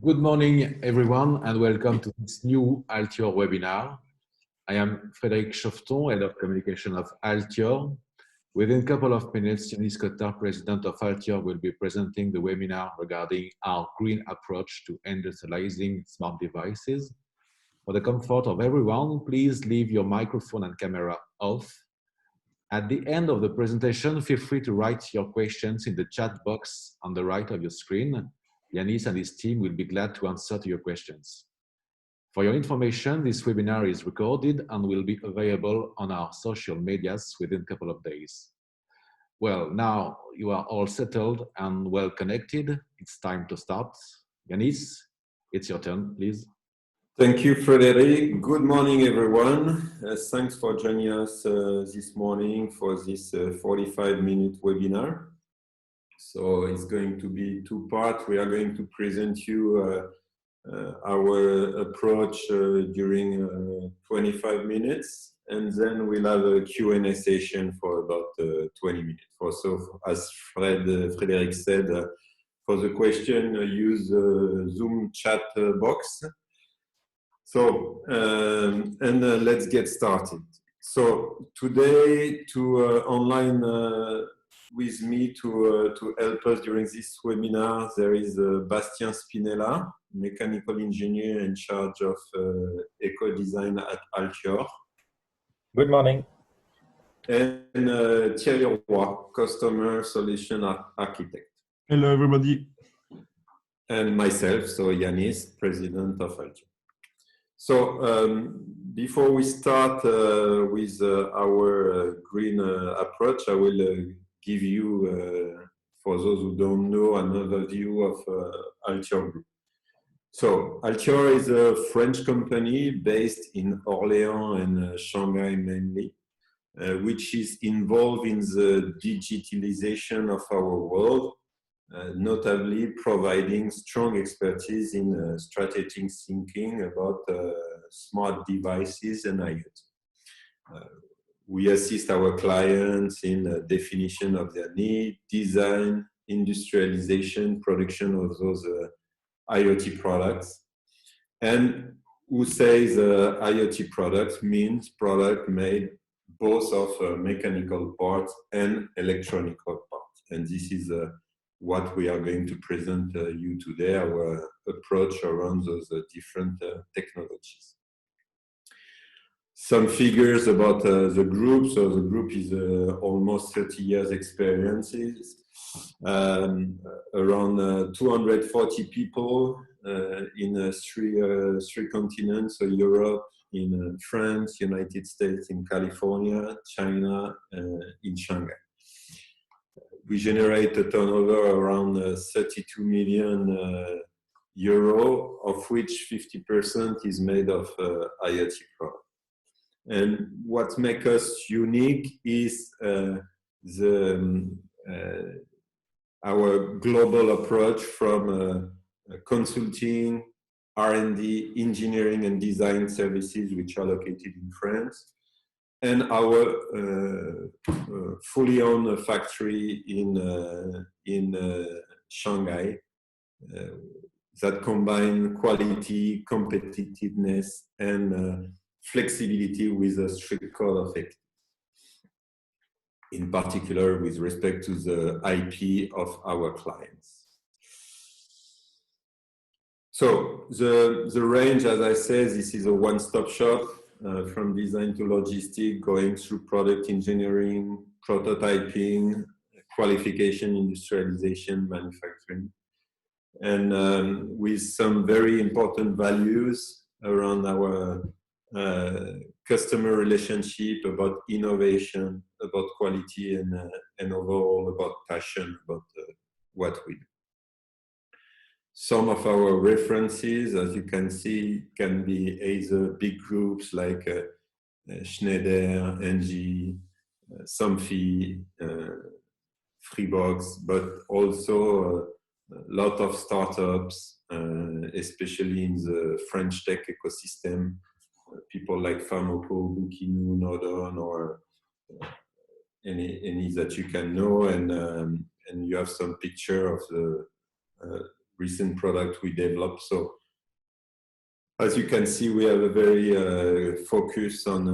Good morning, everyone, and welcome to this new Altior webinar. I am Frédéric Chauveton, Head of Communication of Altior. Within a couple of minutes, Yanis Cotard, President of Altior, will be presenting the webinar regarding our green approach to industrializing smart devices. For the comfort of everyone, please leave your microphone and camera off. At the end of the presentation, feel free to write your questions in the chat box on the right of your screen. Yanis and his team will be glad to answer to your questions. For your information, this webinar is recorded and will be available on our social medias within a couple of days. Well, now you are all settled and well connected. It's time to start. Yanis, it's your turn, please. Thank you, Frédéric. Good morning, everyone. Thanks for joining us this morning for this 45-minute webinar. So it's going to be two parts. We are going to present you our approach during 25 minutes, and then we'll have a Q&A session for about 20 minutes. So, as Frédéric said, for the question, use Zoom chat box. So, let's get started. So today, online with me to help us during this webinar, there is Bastien Spinella, mechanical engineer in charge of eco-design at Altior. Good morning. And Thierry Roy, customer solution architect. Hello, everybody. And myself, so Yanis, president of Altior. So before we start with our green approach, I will give you, for those who don't know, an overview of Altior Group. So Altior is a French company based in Orléans and Shanghai mainly, which is involved in the digitalization of our world, notably providing strong expertise in strategic thinking about smart devices and IoT. We assist our clients in definition of their need, design, industrialization, production of those IoT products. And who says IoT products means product made both of mechanical parts and electronic parts. And this is what we are going to present you today, our approach around those different technologies. Some figures about the group. So the group is almost 30 years experiences, around 240 people in three continents, so Europe, in France, United States, in California, China, in Shanghai. We generate a turnover around 32 million euro, of which 50% is made of IoT products. And what makes us unique is our global approach from consulting, R&D, engineering and design services, which are located in France, and our fully owned factory in Shanghai that combine quality, competitiveness, and flexibility with a strict code of ethics, in particular with respect to the IP of our clients. So the range, as I said, this is a one-stop shop. From design to logistic, going through product engineering, prototyping, qualification, industrialization, manufacturing, and with some very important values around our customer relationship, about innovation, about quality, and overall about passion about what we do. Some of our references, as you can see, can be either big groups like Schneider, NG, Somfy, Freebox, but also a lot of startups, especially in the French tech ecosystem, people like Pharmaco, Bukinu, Nodon, or any that you can know, and you have some picture of the recent product we developed. So as you can see, we have a very focus on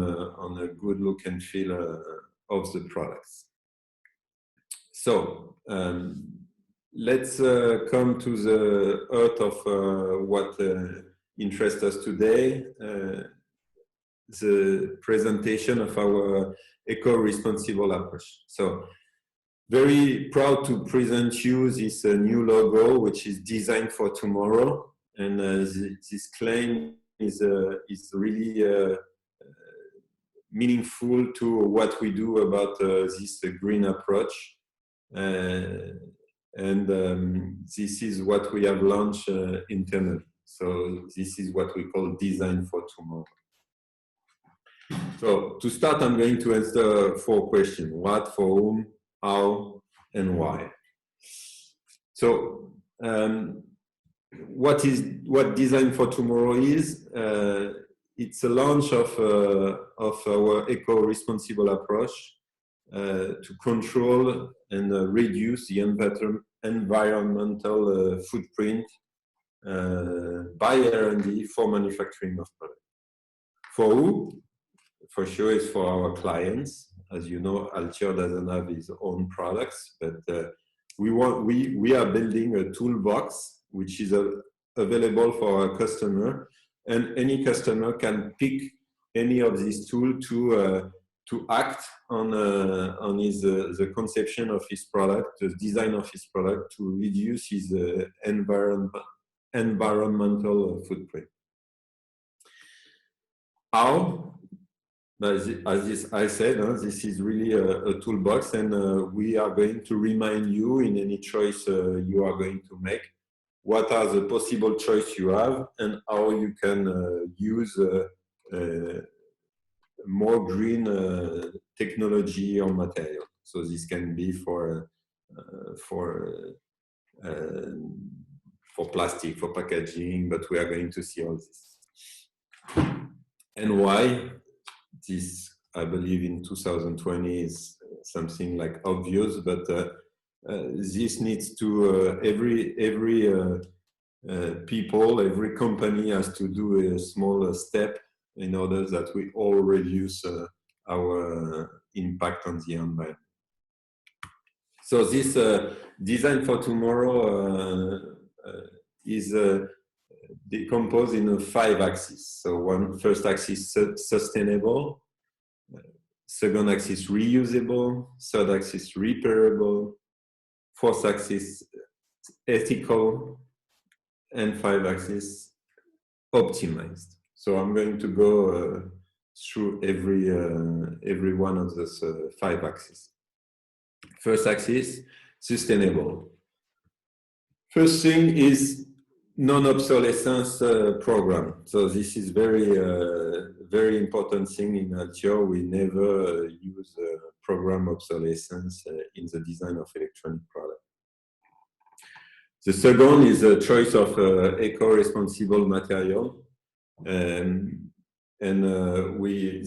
a good look and feel of the products. So let's come to the heart of what interests us today, the presentation of our eco-responsible approach. So very proud to present you this new logo, which is designed for tomorrow. And this claim is really meaningful to what we do about this green approach. This is what we have launched internally. So this is what we call Design for Tomorrow. So to start, I'm going to answer 4 questions: what, for whom, how, and why. So what Design for Tomorrow is? It's a launch of our eco-responsible approach to control and reduce the environmental footprint by R&D for manufacturing of products. For who? For sure, it's for our clients. As you know, Altior doesn't have its own products, but we are building a toolbox which is available for our customer, and any customer can pick any of these tools to act on the conception of his product, the design of his product, to reduce his environmental footprint. How? As I said, this is really a toolbox, and we are going to remind you in any choice you are going to make what are the possible choices you have and how you can use more green technology or material. So this can be for plastic, for packaging, but we are going to see all this. And why? This, I believe, in 2020 is something like obvious, but this needs to every every company has to do a smaller step in order that we all reduce our impact on the environment. So this Design for Tomorrow is decomposed in 5 axes. So first axis sustainable, second axis reusable, third axis repairable, fourth axis ethical, and 5 axis optimized. So I'm going to go through every one of those 5 axes. First axis, sustainable. First thing is non-obsolescence program. So this is very important thing in Altior. We never use program obsolescence in the design of electronic products. The second is a choice of eco-responsible material.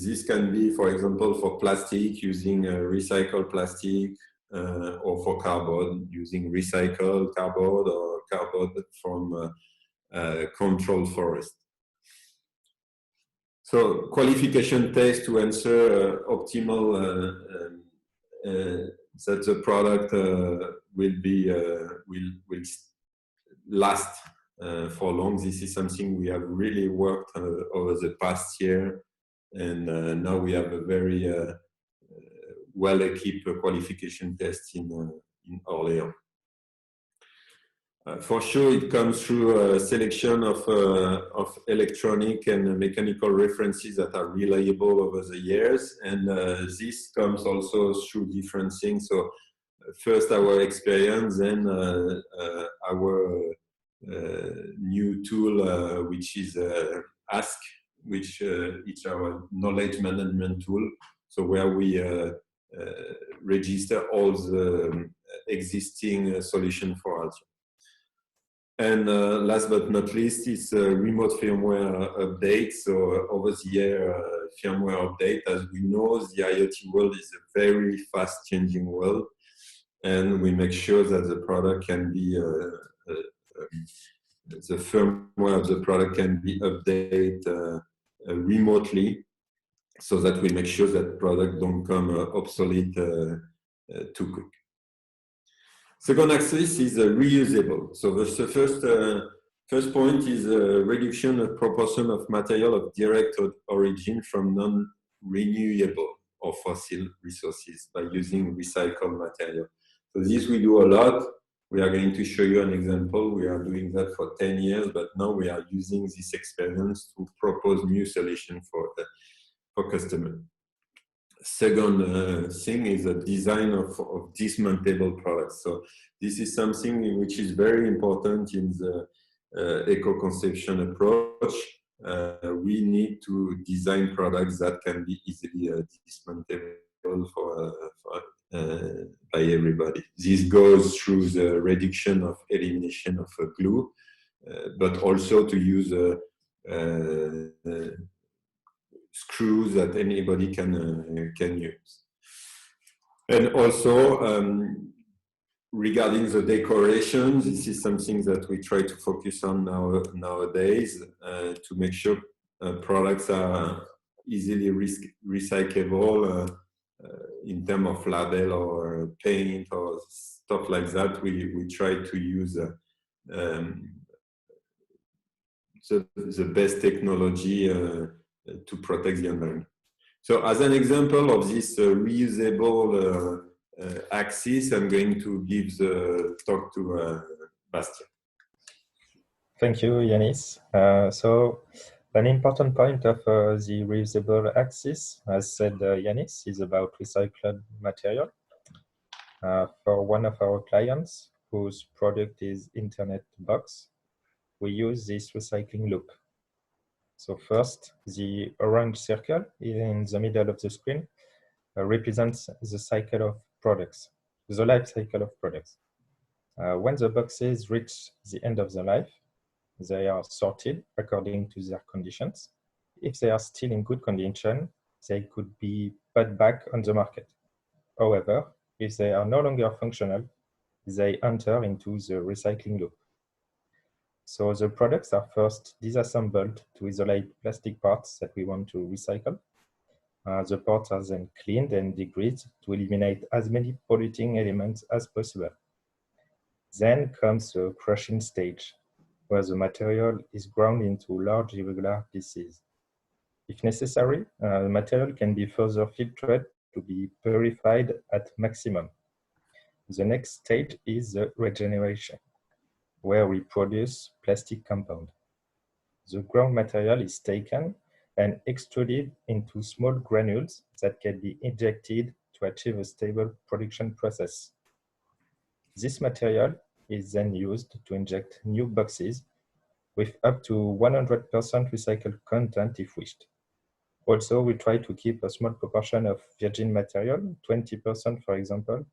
This can be, for example, for plastic, using recycled plastic, or for cardboard, using recycled cardboard or cardboard from controlled forest. So qualification test to ensure optimal that the product will last for long. This is something we have really worked over the past year, and now we have a very well-equipped qualification test in Orléans. For sure, it comes through a selection of electronic and mechanical references that are reliable over the years, and this comes also through different things. So first our experience, then our new tool, which is Ask, which is our knowledge management tool. So where we register all the existing solution for Altior. And last but not least is remote firmware update. So over the year firmware update, as we know, the IoT world is a very fast changing world, and we make sure that the product can be the firmware of the product can be updated remotely, so that we make sure that product don't come obsolete too quick. Second axis is reusable. So the first point is a reduction of proportion of material of direct origin from non-renewable or fossil resources by using recycled material. So this we do a lot. We are going to show you an example. We are doing that for 10 years, but now we are using this experience to propose new solutions for customers. Second thing is the design of dismantleable products. So this is something which is very important in the eco-conception approach. We need to design products that can be easily dismantlable by everybody. This goes through the reduction of elimination of glue, but also to use screws that anybody can use. And also, regarding the decoration, this is something that we try to focus on nowadays to make sure products are easily recyclable in terms of label or paint or stuff like that. We try to use the best technology to protect the environment. So as an example of this reusable axis, I'm going to give the talk to Bastien. Thank you, Yanis. So an important point of the reusable axis, as said Yanis, is about recycled material. For one of our clients whose product is Internet box, we use this recycling loop. So first, the orange circle in the middle of the screen represents the cycle of products, the life cycle of products. When the boxes reach the end of their life, they are sorted according to their conditions. If they are still in good condition, they could be put back on the market. However, if they are no longer functional, they enter into the recycling loop. So the products are first disassembled to isolate plastic parts that we want to recycle. The parts are then cleaned and degraded to eliminate as many polluting elements as possible. Then comes the crushing stage, where the material is ground into large irregular pieces. If necessary, the material can be further filtered to be purified at maximum. The next stage is the regeneration, where we produce plastic compound. The ground material is taken and extruded into small granules that can be injected to achieve a stable production process. This material is then used to inject new boxes with up to 100% recycled content if wished. Also, we try to keep a small proportion of virgin material, 20% for example,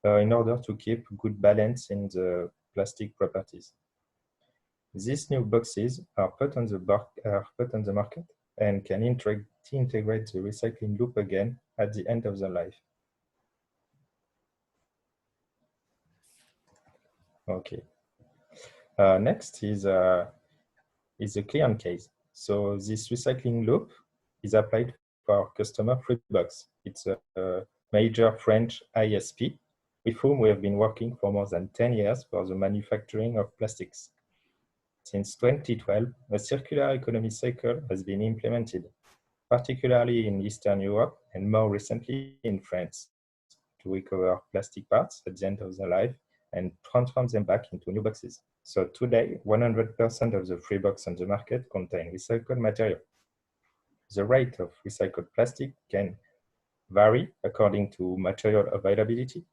in order to keep good balance in the plastic properties. These new boxes are put on the market and can integrate the recycling loop again at the end of their life. Okay. Next is the client case. So this recycling loop is applied for our customer Freebox. It's a major French ISP with whom we have been working for more than 10 years for the manufacturing of plastics. Since 2012, a circular economy cycle has been implemented, particularly in Eastern Europe and more recently in France, to recover plastic parts at the end of their life and transform them back into new boxes. So today, 100% of the Freebox on the market contain recycled material. The rate of recycled plastic can vary according to material availability,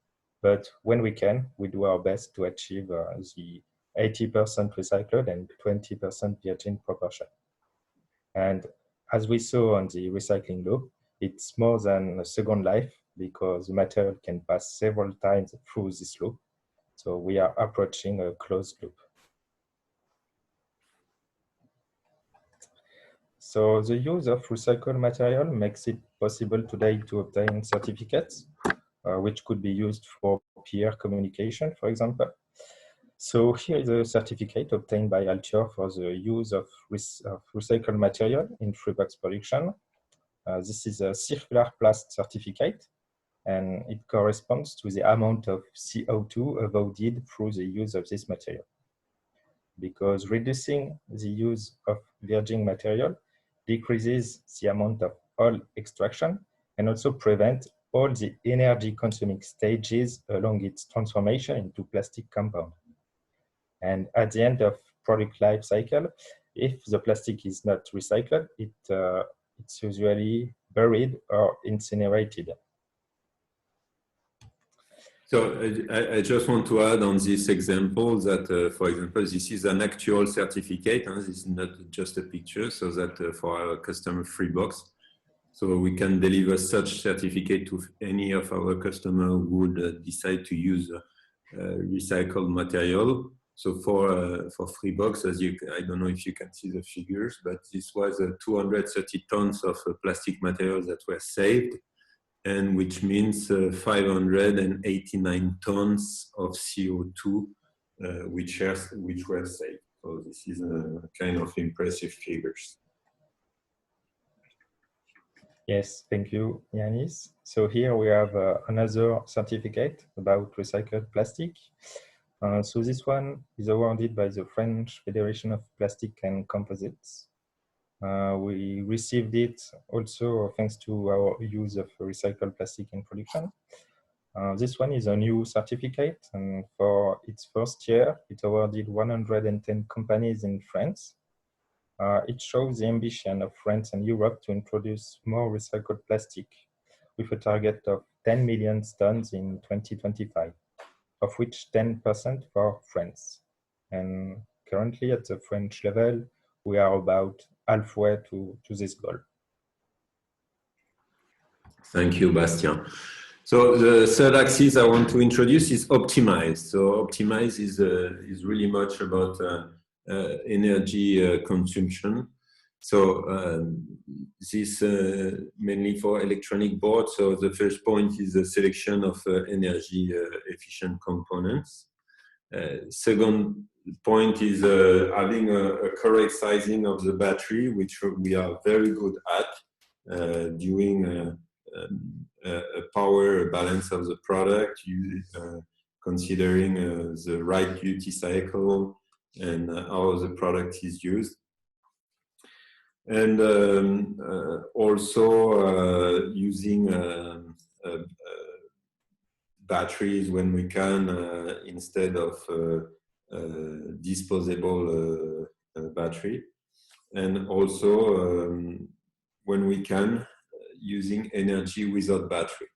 but when we can, we do our best to achieve the 80% recycled and 20% virgin proportion. And as we saw on the recycling loop, it's more than a second life because the material can pass several times through this loop. So we are approaching a closed loop. So the use of recycled material makes it possible today to obtain certificates, which could be used for peer communication, for example. So here is a certificate obtained by Altior for the use of recycled material in Freebox production. This is a circular plast certificate, and it corresponds to the amount of CO2 avoided through the use of this material. Because reducing the use of virgin material decreases the amount of oil extraction and also prevents all the energy consuming stages along its transformation into plastic compound. And at the end of product life cycle, if the plastic is not recycled, it's usually buried or incinerated. So I just want to add on this example that, for example, this is an actual certificate. This is not just a picture, so that for our customer Freebox, so we can deliver such certificate to any of our customer who would decide to use recycled material. So for Freebox, I don't know if you can see the figures, but this was 230 tons of plastic materials that were saved, and which means 589 tons of CO2 which were saved. So this is a kind of impressive figures. Yes, thank you, Yanis. So here we have another certificate about recycled plastic. So this one is awarded by the French Federation of Plastic and Composites. We received it also thanks to our use of recycled plastic in production. This one is a new certificate, and for its first year, it awarded 110 companies in France. It shows the ambition of France and Europe to introduce more recycled plastic with a target of 10 million tons in 2025, of which 10% for France. And currently at the French level, we are about halfway to this goal. Thank you, Bastien. So the third axis I want to introduce is optimize. So optimize is really much about energy consumption. So this mainly for electronic boards. So the first point is the selection of energy efficient components. Second point is having a correct sizing of the battery, which we are very good at doing a power balance of the product, considering the right duty cycle and how the product is used. And also using batteries when we can instead of disposable battery, and also when we can using energy without battery.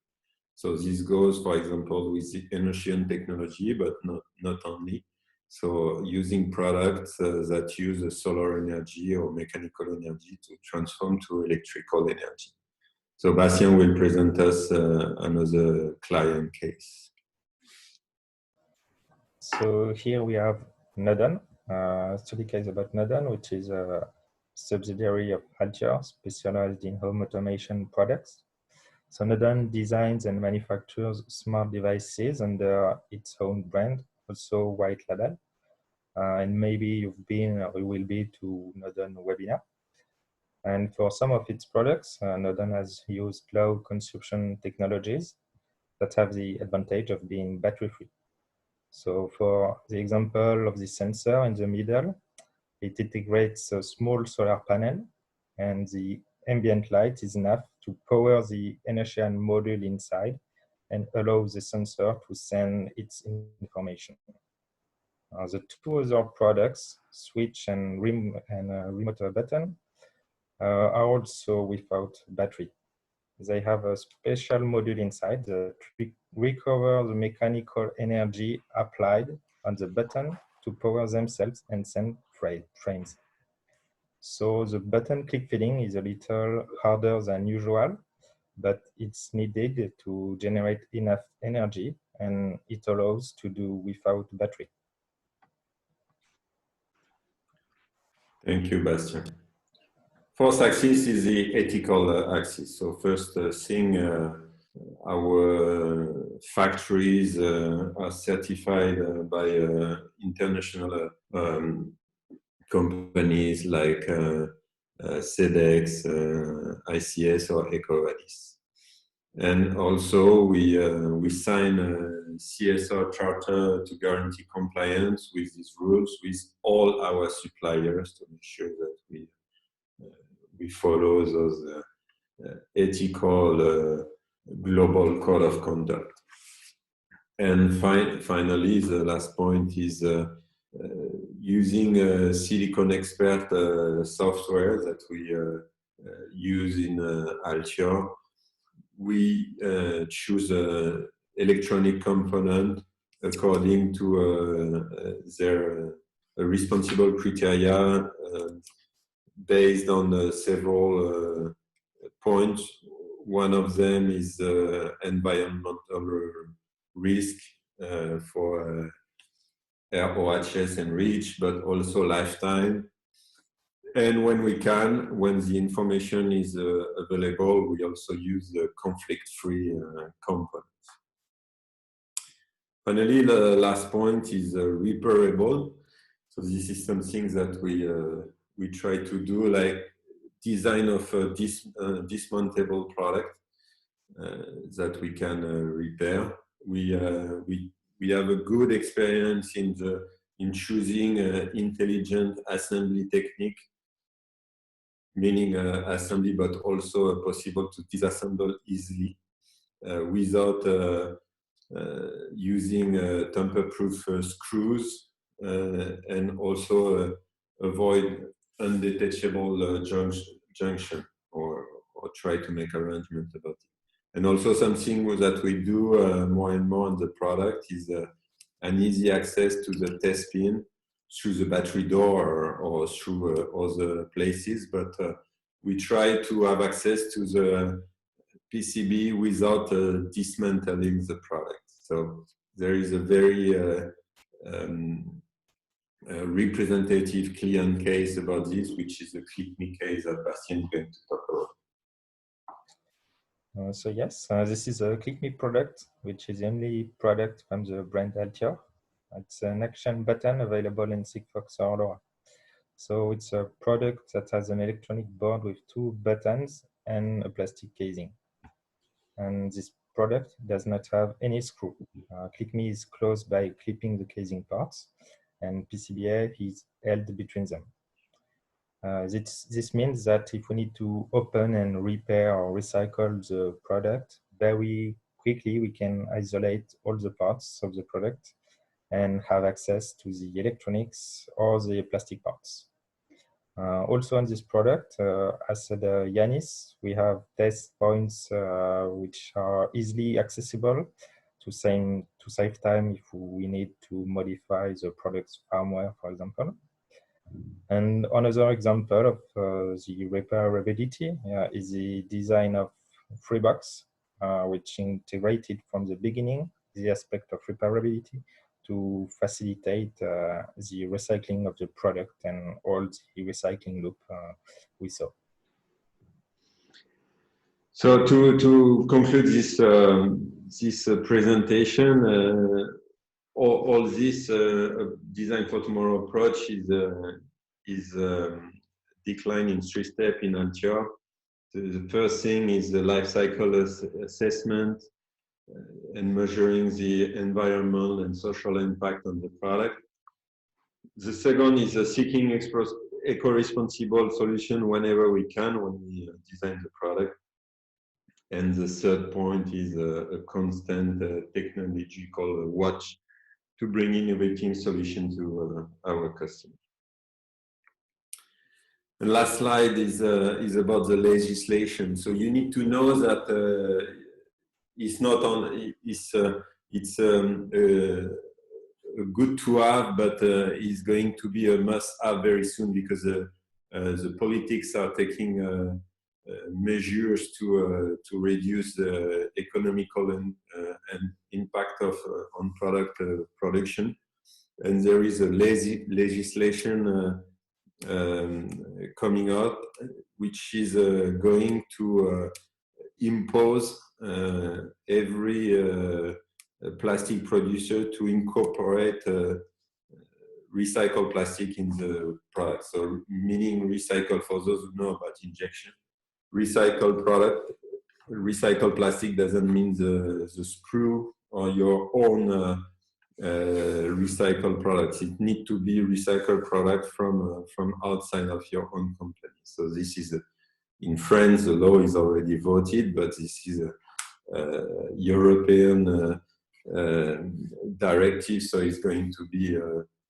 So this goes, for example, with the Innocean technology, but not only. So using products that use solar energy or mechanical energy to transform to electrical energy. So Bastien will present us another client case. So here we have Nodon, a study case about Nodon, which is a subsidiary of Altior, specialized in home automation products. So Nodon designs and manufactures smart devices under its own brand, also white label. And maybe you've been or you will be to Nodon webinar. And for some of its products, Nodon has used low consumption technologies that have the advantage of being battery free. So for the example of the sensor in the middle, it integrates a small solar panel, and the ambient light is enough to power the Innocean module inside and allow the sensor to send its information. The two other products, switch and remote button, are also without battery. They have a special module inside that recover the mechanical energy applied on the button to power themselves and send frames. So the button click feeding is a little harder than usual, but it's needed to generate enough energy, and it allows to do without battery. Thank you, Bastien. Fourth axis is the ethical axis. So first thing our factories are certified by international companies like SEDEX, ICS, or EcoVadis. And also we sign a CSR charter to guarantee compliance with these rules with all our suppliers to make sure that we follow those ethical global code of conduct. And finally, the last point is using Silicon Expert software that we use in Altior. We choose an electronic component according to their responsible criteria based on several points. One of them is environmental risk for ROHS and REACH, but also lifetime. And when we can, when the information is available, we also use the conflict-free components. Finally, the last point is repairable. So this is something that we try to do, like design of a dismountable product that we can repair. We have a good experience in choosing intelligent assembly technique, meaning assembly, but also possible to disassemble easily without using tamper-proof screws, and also avoid undetachable junction, or try to make arrangement about it. And also something that we do more and more on the product is an easy access to the test pin through the battery door or through other places, but we try to have access to the PCB without dismantling the product. So there is a very representative client case about this, which is the ClickMe case that Bastien is going to talk about. So yes, this is a ClickMe product, which is the only product from the brand Altior. It's an action button available in Sigfox or LoRa. So it's a product that has an electronic board with 2 buttons and a plastic casing. And this product does not have any screw. ClickMe is closed by clipping the casing parts, and PCBA is held between them. This means that if we need to open and repair or recycle the product very quickly, we can isolate all the parts of the product and have access to the electronics or the plastic parts. Also on this product, as said Yanis, we have test points which are easily accessible to save time if we need to modify the product's firmware, for example. And another example of the repairability is the design of Freebox, which integrated from the beginning the aspect of repairability to facilitate the recycling of the product and all the recycling loop we saw. So to conclude this presentation, all this Design for Tomorrow approach is declined in 3 steps in Altior. The first thing is the life cycle assessment and measuring the environmental and social impact on the product. The second is seeking eco-responsible solution whenever we can when we design the product. And the third point is a constant technological watch to bring innovative solutions to our customers. The last slide is about the legislation. So you need to know that it's not on. It's good to have, but it's going to be a must-have very soon because the politics are taking measures to reduce the economical and impact on product production, and there is a legislation coming out which is going to impose every plastic producer to incorporate recycled plastic in the product. So meaning recycle, for those who know about injection, recycled plastic doesn't mean the sprue or your own recycled products. It needs to be recycled product from outside of your own company. So this is in France, the law is already voted, but this is a European directive, so it's going to be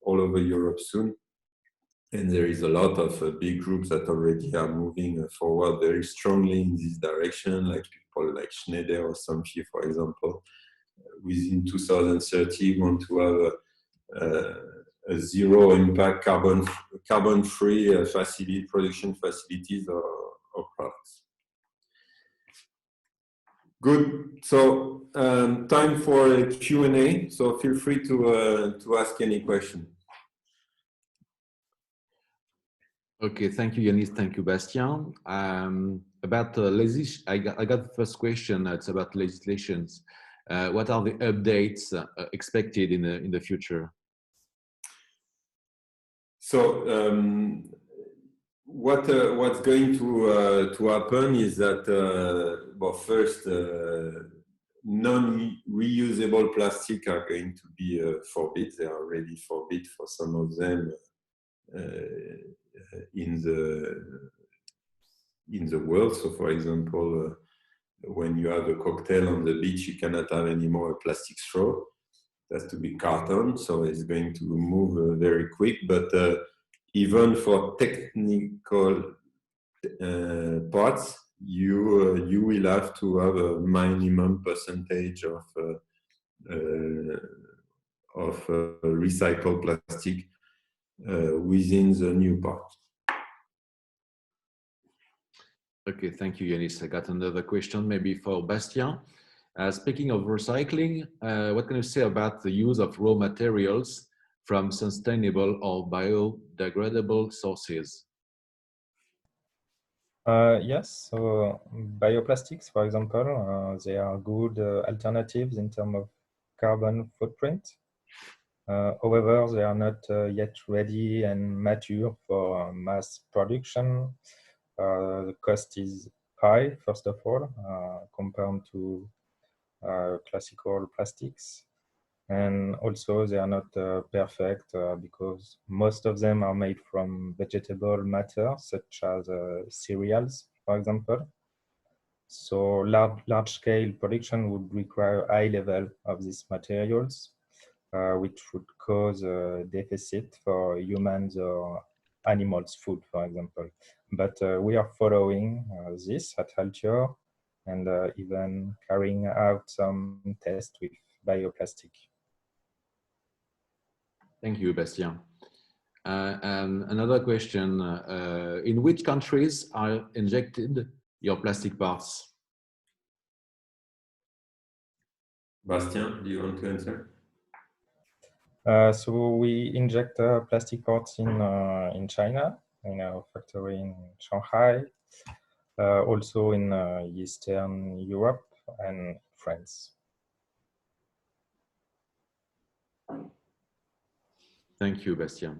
all over Europe soon. And there is a lot of big groups that already are moving forward very strongly in this direction, like people like Schneider or Somfy, for example. Within 2030, want to have a zero impact carbon-free production facilities or products. Good. So time for a Q&A. So feel free to ask any question. Okay, thank you, Yanis. Thank you, Bastien. About I got the first question. It's about legislations. What are the updates expected in the future? So what's going to happen is that well, first non-reusable plastic are going to be forbidden. They are already forbidden for some of them in the world. So, for example, when you have a cocktail on the beach, you cannot have any more a plastic straw. It has to be carton. So it's going to move very quick. But even for technical parts, you will have to have a minimum percentage of recycled plastic within the new part. Okay, thank you, Yanis. I got another question, maybe for Bastien. Speaking of recycling, what can you say about the use of raw materials from sustainable or biodegradable sources? Yes, so bioplastics, for example, they are good alternatives in terms of carbon footprint. However, they are not yet ready and mature for mass production. The cost is high, first of all, compared to classical plastics. And also they are not perfect because most of them are made from vegetable matter, such as cereals, for example. So large-scale production would require a high level of these materials, which would cause a deficit for humans or animals' food, for example. But we are following this at Altior and even carrying out some tests with bioplastic. Thank you, Bastien. And another question, in which countries are injected your plastic parts? Bastien, do you want to answer? So we inject plastic parts in China, in our factory in Shanghai, also in Eastern Europe and France. Thank you, Bastien.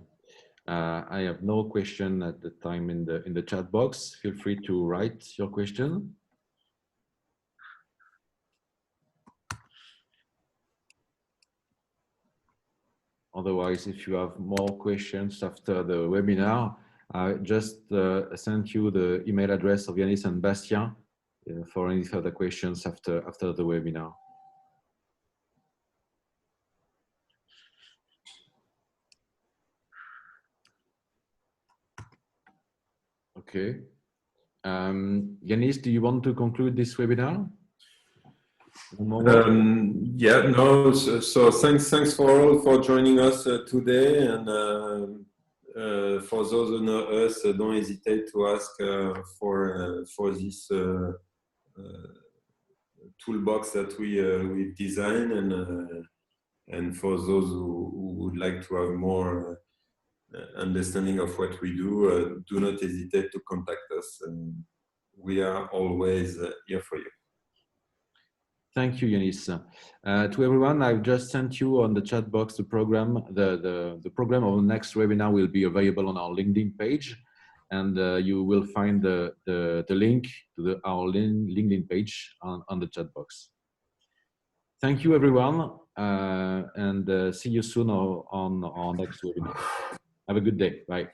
I have no question at the time in the chat box. Feel free to write your question. Otherwise, if you have more questions after the webinar, I just sent you the email address of Yanis and Bastien for any further questions after the webinar. Okay. Yanis, do you want to conclude this webinar? Yeah, no. So thanks for all for joining us today, and for those who know us, don't hesitate to ask for this toolbox that we've designed, and for those who would like to have more understanding of what we do, do not hesitate to contact us. we are always here for you. Thank you, Yanis. To everyone, I've just sent you on the chat box the program. The program of the next webinar will be available on our LinkedIn page, and you will find the link to our LinkedIn page on the chat box. Thank you, everyone, and see you soon on our next webinar. Have a good day. Bye.